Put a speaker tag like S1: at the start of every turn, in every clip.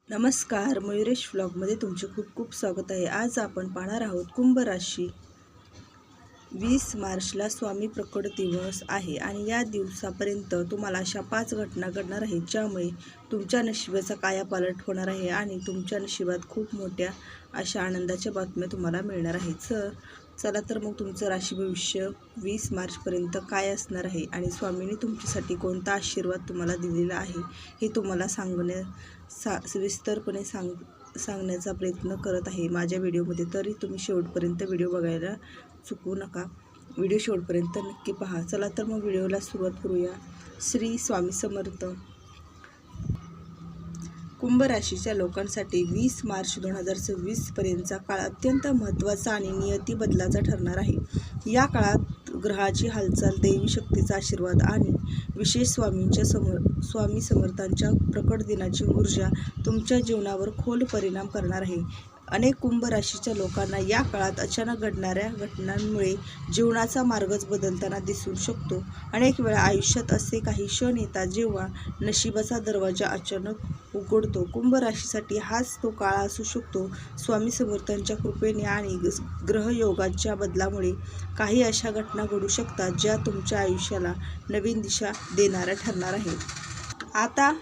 S1: नमस्कार, मयुरेश व्लॉगमध्ये तुमचे खूप खूप स्वागत आहे। आज आपण पाहणार आहोत कुंभ राशी। 20 मार्चला स्वामी प्रकट दिवस आहे आणि या दिवसापर्यंत तुम्हाला अशा 5 घटना घडणार आहेत ज्यामुळे तुमच्या नशिबाचा कायापालट होणार आहे आणि तुमच्या नशिबात खूप मोठ्या अशा आनंदाच्या बातम्या तुम्हाला मिळणार आहेत। चला तर मग तुमचं राशी भविष्य 20 मार्चपर्यंत काय असणार आहे आणि स्वामींनी तुमच्यासाठी कोणता आशीर्वाद तुम्हाला दिलेला आहे हे तुम्हाला सविस्तरपणे सांगण्याचा प्रयत्न करत आहे माझ्या व्हिडिओमध्ये। तरी तुम्ही शेवटपर्यंत व्हिडिओ बघायला चुकवू नका, व्हिडिओ शेवटपर्यंत नक्की पहा। चला तर मग व्हिडिओला सुरुवात करूया। श्री स्वामी समर्थ। कुंभ राशीच्या लोकांसाठी 20 मार्च 2026 पर्यंतचा काळ अत्यंत महत्त्वाचा आणि नियती बदलाचा ठरणार आहे। या काळात ग्रहाची हालचाल, दैवी शक्तीचा आशीर्वाद आणि विशेष स्वामी समर्थांच्या प्रकट दिनाची ऊर्जा तुमच्या जीवनावर खोल परिणाम करणार आहे। अनेक कुंभ राशीच्या लोकांना या काळात अचानक घडणाऱ्या घटनांमुळे जीवनाचा मार्गच बदलताना दिसू शकतो। अनेक वेळा आयुष्यात असे काही क्षण येतात जेव्हा नशिबाचा दरवाजा अचानक उघडतो। कुंभ राशीसाठी हाच तो काळ असू शकतो। स्वामी समर्थांच्या कृपेने आणि ग्रहयोगाच्या बदलामुळे काही अशा घटना घडू शकतात ज्या तुमच्या आयुष्याला नवीन दिशा देणाऱ्या ठरणार आहेत। आता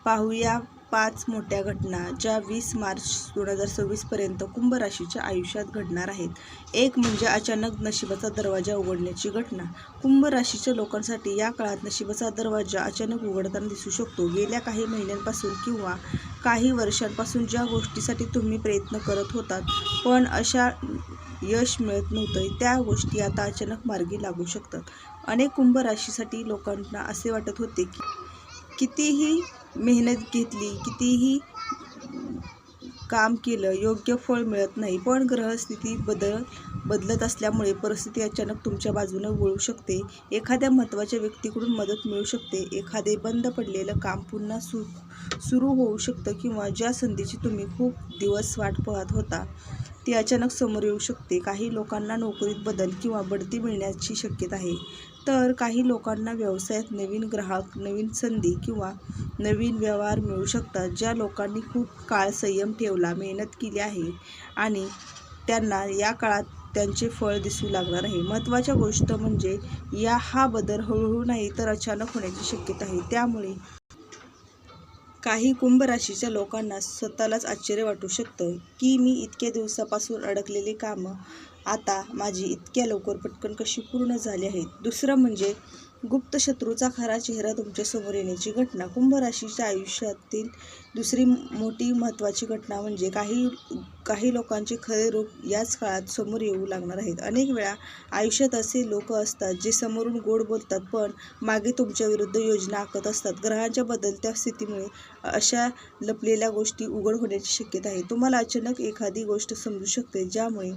S1: पाहूया 5 मोठ्या घटना ज्या 20 मार्च 2026 पर्यंत कुंभ राशीच्या आयुष्यात घडणार आहेत। एक म्हणजे अचानक नशिबाचा दरवाजा उघडण्याची घटना। कुंभ राशीच्या लोकांसाठी या काळात नशिबाचा दरवाजा अचानक उघडताना दिसू शकतो। गेल्या काही महिन्यांपासून किंवा काही वर्षांपासून ज्या गोष्टीसाठी तुम्ही प्रयत्न करत होतात पण अशा यश मिळत नव्हतं, त्या गोष्टी आता अचानक मार्गी लागू शकतात। अनेक कुंभ राशीसाठी लोकांना असे वाटत होते की कितीही मेहनत घेतली, कितीही काम केलं, योग्य फळ मिळत नाही। पण ग्रहस्थिती बदलत असल्यामुळे परिस्थिती अचानक तुमच्या बाजूने वळू शकते। एखाद्या महत्त्वाच्या व्यक्तीकडून मदत मिळू शकते, एखादे बंद पडलेलं काम पुन्हा सुरू होऊ शकतं किंवा ज्या संधीची तुम्ही खूप दिवस वाट पाहत होता ती अचानक समोर येऊ शकते। काही लोकांना नोकरीत बदल किंवा बढती मिळण्याची शक्यता आहे, तर काही लोकांना व्यवसायात नवीन ग्राहक, नवीन संधी किंवा नवीन व्यवहार मिळू शकतात। ज्या लोकांनी खूप काळ संयम ठेवला, मेहनत केली आहे आणि त्यांना या काळात त्यांचे फळ दिसू लागणार आहे। महत्त्वाची गोष्ट म्हणजे हा बदल हळूहळू नाही तर अचानक होण्याची शक्यता आहे। त्यामुळे काही कुंभ राशीच्या लोकांना स्वतःलाच आश्चर्य वाटू शकतं की मी इतक्या दिवसापासून अडकलेली कामं आता माझी इतक्या लवकर पटकन कशी पूर्ण झाली आहेत। दुसरं म्हणजे गुप्त शत्रूचा खरा चेहरा तुमच्यासमोर येण्याची घटना। कुंभ राशीच्या आयुष्यातील दुसरी मोठी महत्त्वाची घटना म्हणजे काही लोकांचे खरे रूप याच काळात समोर येऊ लागणार आहेत। अनेक वेळा आयुष्यात असे लोक असतात जे समोरून गोड बोलतात पण मागे तुमच्या विरुद्ध योजना आखत असतात। ग्रहांच्या बदलत्या स्थितीमुळे अशा लपलेल्या गोष्टी उघड होण्याची शक्यता आहे। तुम्हाला अचानक एखादी गोष्ट समजू शकते ज्यामुळे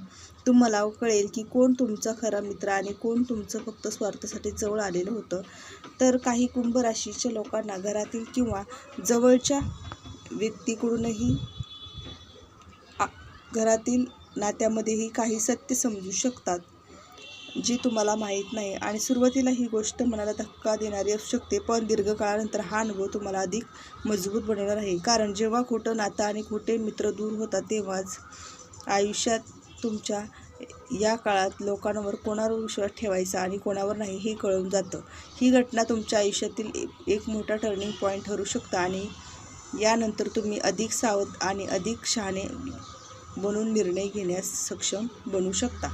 S1: तुम्हाला कळेल की कोण तुमचा खरा मित्र आणि कोण तुमचं फक्त स्वार्थासाठी जवळ आलेलं होतं। तर काही कुंभ राशीच्या लोकांना घरातील किंवा जवळच्या व्यक्तीकडूनही घरातील नात्यामध्येही काही सत्य समजू शकतात जी तुम्हाला माहीत नाही आणि सुरुवातीला ही गोष्ट मनाला धक्का देणारी असू शकते, पण दीर्घकाळानंतर हा अनुभव तुम्हाला अधिक मजबूत बनवणार आहे। कारण जेव्हा खोटं नातं आणि खोटे मित्र दूर होतात तेव्हाच आयुष्यात तुमच्या या काळात लोकांवर कोणावर विश्वास ठेवायचा आणि कोणावर नाही हे कळून जातं। ही घटना तुमच्या आयुष्यातील एक मोठा टर्निंग पॉईंट ठरू शकतं आणि यानंतर तुम्ही अधिक सावध आणि अधिक शहाणे बनून निर्णय घेण्यास सक्षम बनू शकता।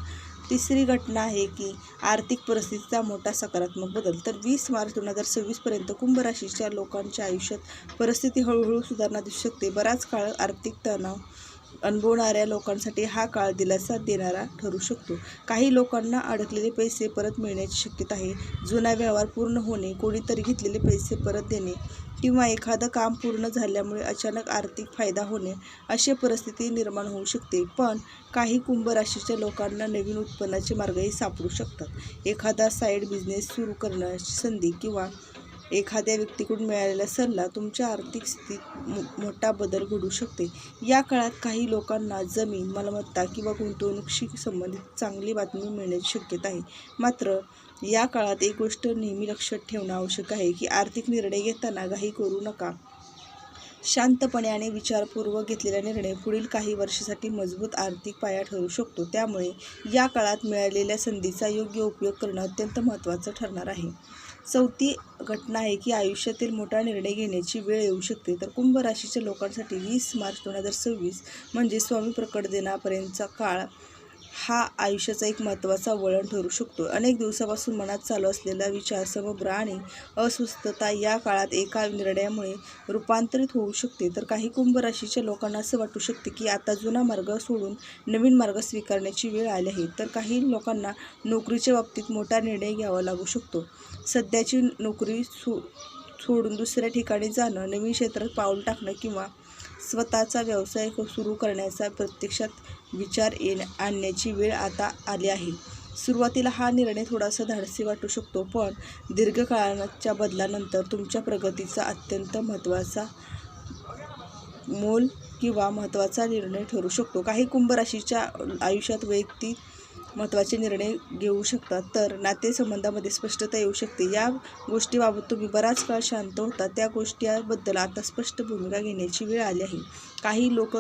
S1: तिसरी घटना आहे की आर्थिक परिस्थितीचा मोठा सकारात्मक बदल। तर 20 मार्च 2026 पर्यंत कुंभ राशीच्या लोकांच्या आयुष्यात परिस्थिती हळूहळू सुधारणा दिसू शकते। बराच काळ आर्थिक तणाव अनुभवणाऱ्या लोकांसाठी हा काळ दिलासा देणारा ठरू शकतो। काही लोकांना अडकलेले पैसे परत मिळण्याची शक्यता आहे, जुना व्यवहार पूर्ण होणे, कोणीतरी घेतलेले पैसे परत देणे किंवा एखादं काम पूर्ण झाल्यामुळे अचानक आर्थिक फायदा होणे अशी परिस्थिती निर्माण होऊ शकते। पण काही कुंभ राशीच्या लोकांना नवीन उत्पन्नाचे मार्गही सापडू शकतात। एखादा साईड बिझनेस सुरू करण्याची संधी किंवा एखाद्या व्यक्तीकडून मिळालेला सल्ला तुमच्या आर्थिक स्थितीत मोठा बदल घडवू शकते। या काळात काही लोकांना जमीन, मालमत्ता किंवा गुंतवणुकीशी संबंधित चांगली बातमी मिळण्याची शक्यता आहे। मात्र या काळात एक गोष्ट नेहमी लक्षात ठेवणं आवश्यक आहे की आर्थिक निर्णय घेताना घाई करू नका। शांतपणे आणि विचारपूर्वक घेतलेला निर्णय पुढील काही वर्षासाठी मजबूत आर्थिक पाया ठरू शकतो. त्यामुळे या काळात मिळालेल्या संधीचा योग्य उपयोग करणं अत्यंत महत्त्वाचं ठरणार आहे. चौथी घटना आहे की आयुष्यातील मोठा निर्णय घेण्याची वेळ येऊ शकते. तर कुंभ राशीच्या लोकांसाठी 20 मार्च 2026 म्हणजे स्वामी प्रकट दिनापर्यंतचा काळ हा आयुष्याचा एक महत्त्वाचा वळण ठरू शकतो. अनेक दिवसापासून मनात चालू असलेला विचार, समभ्र आणि अस्वस्थता या काळात एका निर्णयामुळे रूपांतरित होऊ शकते. तर काही कुंभ राशीच्या लोकांना असं वाटू शकते की आता जुना मार्ग सोडून नवीन मार्ग स्वीकारण्याची वेळ आली आहे. तर काही लोकांना नोकरीच्या बाबतीत मोठा निर्णय घ्यावा लागू शकतो. सध्याची नोकरी सोडून दुसऱ्या ठिकाणी जाणं, नवीन क्षेत्रात पाऊल टाकणं किंवा स्वतःचा व्यवसाय सुरू करण्याचा प्रत्यक्षात विचार आणण्याची वेळ आता आली आहे. सुरुवातीला हा निर्णय थोडासा धाडसी वाटू शकतो, पण दीर्घकाळाच्या बदलानंतर तुमच्या प्रगतीचा अत्यंत महत्त्वाचा महत्त्वाचा निर्णय ठरू शकतो. काही कुंभ राशीच्या आयुष्यात वैयक्तिक महत्त्वाचे निर्णय घेऊ शकतात, तर नातेसंबंधामध्ये स्पष्टता येऊ शकते. या गोष्टीबाबत तुम्ही बराच काळ शांत होता, त्या गोष्टीबद्दल आता स्पष्ट भूमिका घेण्याची वेळ आली आहे. काही लोक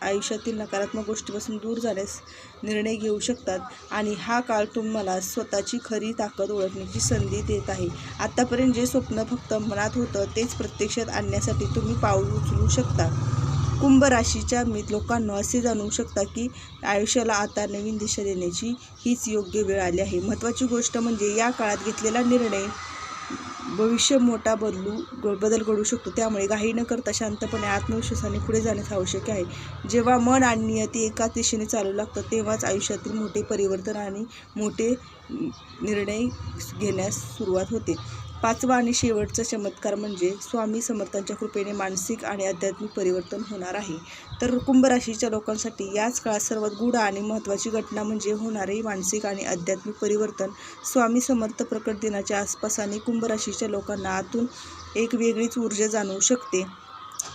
S1: आयुष्यातील नकारात्मक गोष्टीपासून दूर जाण्यास निर्णय घेऊ शकतात आणि हा काळ तुम्हाला स्वतःची खरी ताकद ओळखण्याची संधी देत आहे. आतापर्यंत जे स्वप्न फक्त मनात होतं तेच प्रत्यक्षात आणण्यासाठी तुम्ही पाऊल उचलू शकता. कुंभ राशीच्या लोकांना असे जाणवू शकता की आयुष्याला आता नवीन दिशा देण्याची हीच योग्य वेळ आली आहे. महत्त्वाची गोष्ट म्हणजे या काळात घेतलेला निर्णय भविष्य मोठा बदल घडू शकतो. त्यामुळे घाई न करता शांतपणे आत्मविश्वासाने पुढे जाण्यास आवश्यक आहे. जेव्हा मन आणि नियती एकाच दिशेने चालू लागतं तेव्हाच आयुष्यातील मोठे परिवर्तन आणि मोठे निर्णय घेण्यास सुरुवात होते. पाचवा आणि शेवटचा चमत्कार म्हणजे स्वामी समर्थांच्या कृपेने मानसिक आणि आध्यात्मिक परिवर्तन होणार आहे. तर कुंभ राशीच्या लोकांसाठी याच काळात सर्वात गूढ आणि महत्त्वाची घटना म्हणजे होणारे मानसिक आणि आध्यात्मिक परिवर्तन. स्वामी समर्थ प्रकट दिनाच्या आसपास आणि कुंभ राशीच्या लोकांना आतून एक वेगळीच ऊर्जा जाणवू शकते.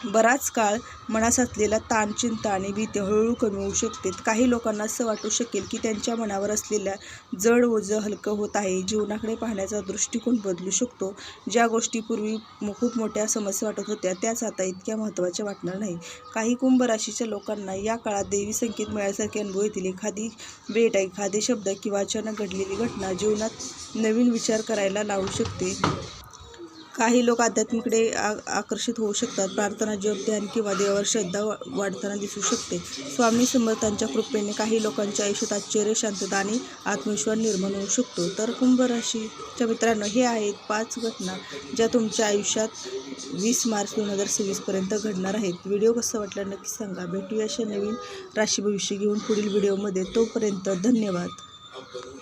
S1: बराच काळ मनात साचलेला ताण, चिंता आणि भीती हळूहळू कमी होऊ शकते. काही लोकांना असं वाटू शकेल की त्यांच्या मनावर असलेल्या जड ओझं हलकं होत आहे. जीवनाकडे पाहण्याचा दृष्टिकोन बदलू शकतो. ज्या गोष्टी पूर्वी खूप मोठ्या समस्या वाटत होत्या त्याच आता इतक्या महत्त्वाच्या वाटणार नाही. काही कुंभ राशीच्या लोकांना या काळात दैवी संकेत मिळाल्यासारखे अनुभव येतील. एखादी भेट, एखादे शब्द किंवा अचानक घडलेली घटना जीवनात नवीन विचार करायला लावू शकते. काही लोक आध्यात्मिकडे आकर्षित होऊ शकतात. प्रार्थना, जप, ध्यान किंवा देवावर श्रद्धा वाढताना दिसू शकते. स्वामी समर्थांच्या कृपेने काही लोकांच्या आयुष्यात आश्चर्य, शांतता आणि आत्मविश्वास निर्माण होऊ शकतो. तर कुंभ राशीच्या मित्रांनो, हे आहेत 5 घटना ज्या तुमच्या आयुष्यात 20 मार्च 2026 पर्यंत घडणार आहेत. व्हिडिओ कसा वाटला नक्की सांगा. भेटूया अशा नवीन राशी भविष्य घेऊन पुढील व्हिडिओमध्ये. तोपर्यंत धन्यवाद.